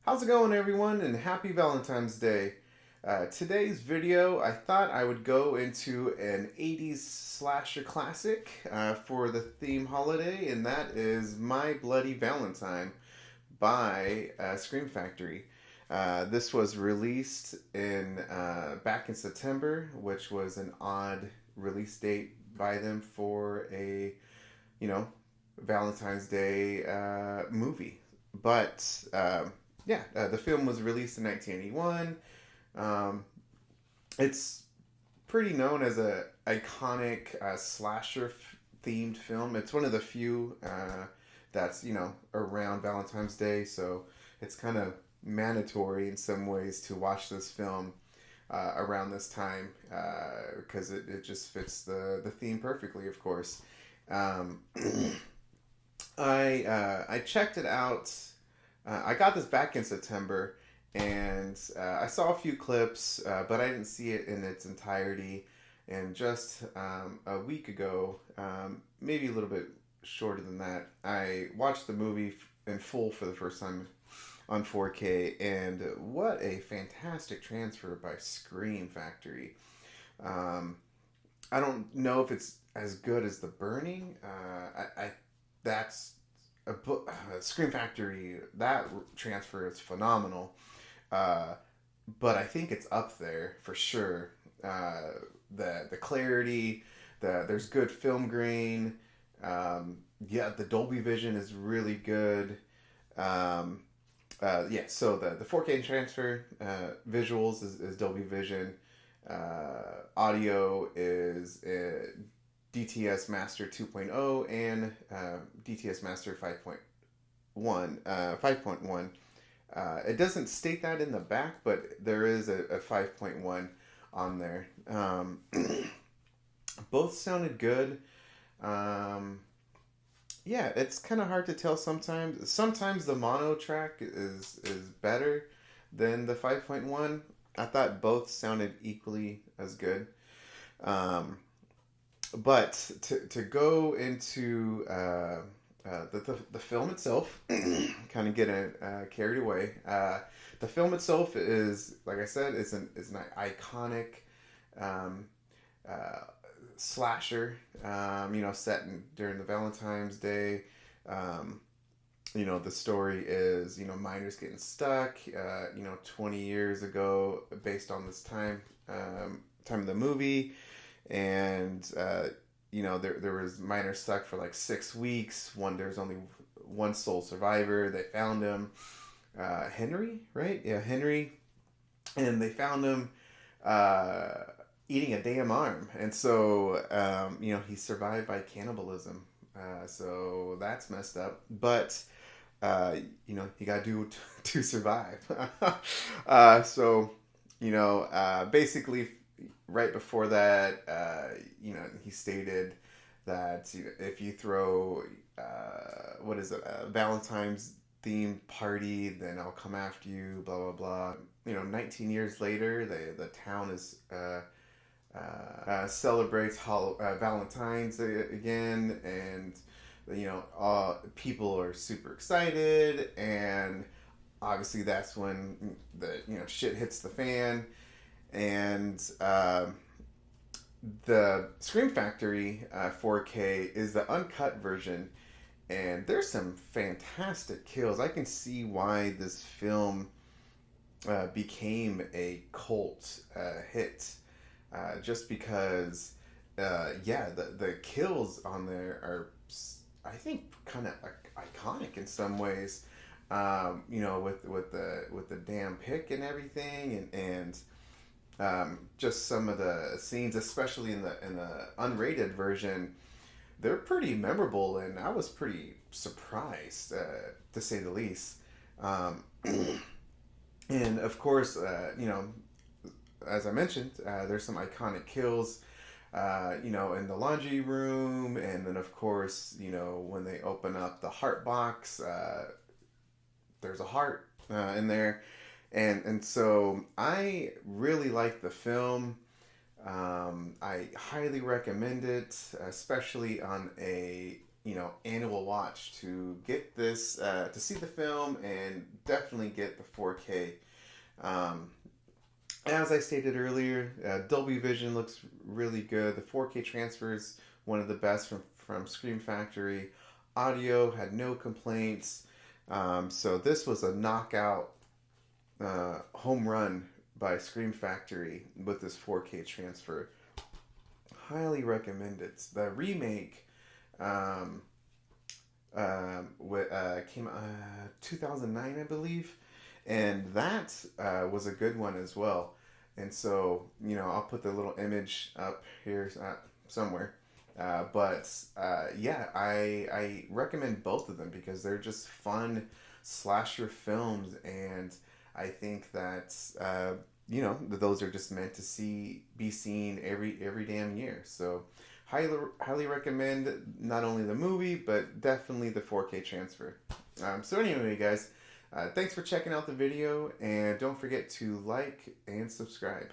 How's it going, everyone, and happy Valentine's Day. Today's video, I thought I would go into an 80s slasher classic for the theme holiday, and that is My Bloody Valentine by Scream Factory. This was released in back in September, which was an odd release date by them for a, you know, Valentine's Day movie. But yeah, the film was released in 1981. Um, it's pretty known as a iconic slasher themed film. It's one of the few that's around Valentine's Day, so it's kind of mandatory in some ways to watch this film around this time because it just fits the theme perfectly, of course. Um, I checked it out. I got this back in September, and I saw a few clips, but I didn't see it in its entirety. And just a week ago, maybe a little bit shorter than that, I watched the movie in full for the first time on 4K, and what a fantastic transfer by Scream Factory. Um, I don't know if it's as good as The Burning. I that's a book, Scream Factory. That transfer is phenomenal, uh, but I think it's up there for sure. The clarity, there's good film grain. Yeah, the Dolby Vision is really good. Um, yeah, so the 4K transfer, visuals is Dolby Vision. Audio is DTS Master 2.0 and DTS Master 5.1. It doesn't state that in the back, but there is a 5.1 on there. Both sounded good. Um, yeah, it's kind of hard to tell sometimes. Sometimes the mono track is better than the 5.1. I thought both sounded equally as good. Um, but to go into the film itself, kind of get carried away. The film itself is, like I said, is an iconic um, uh, slasher. Set during the Valentine's Day. Um, the story is miners getting stuck. 20 years ago, based on this time of the movie, and there was miners stuck for like 6 weeks. There's only one sole survivor. They found him, Henry, right? Yeah, Henry, and they found him uh, eating a damn arm, and so he survived by cannibalism. So that's messed up, but you got to do to survive. So basically, right before that, he stated that if you throw what is it, a Valentine's themed party, then I'll come after you. Blah blah blah. 19 years later, the town is celebrates Valentine's again, and people are super excited, and obviously that's when the shit hits the fan, and the Scream Factory 4K is the uncut version, and there's some fantastic kills. I can see why this film became a cult hit, just because, yeah, the kills on there are, I think, kind of iconic in some ways. With the damn pick and everything, and just some of the scenes, especially in the unrated version, they're pretty memorable, and I was pretty surprised, to say the least. Um, and of course, as I mentioned, there's some iconic kills. In the laundry room, and then of course, when they open up the heart box, there's a heart in there, and so I really like the film. I highly recommend it, especially on a annual watch to get this, to see the film, and definitely get the 4K. As I stated earlier, Dolby Vision looks really good. The 4K transfer is one of the best from Scream Factory. Audio had no complaints. So this was a knockout home run by Scream Factory with this 4K transfer. Highly recommend it. The remake came 2009, I believe, and that was a good one as well. And so, I'll put the little image up here somewhere. Yeah, I recommend both of them because they're just fun slasher films, and I think that those are just meant to be seen every damn year. So highly recommend not only the movie but definitely the 4K transfer. So anyway, guys, thanks for checking out the video, and don't forget to like and subscribe.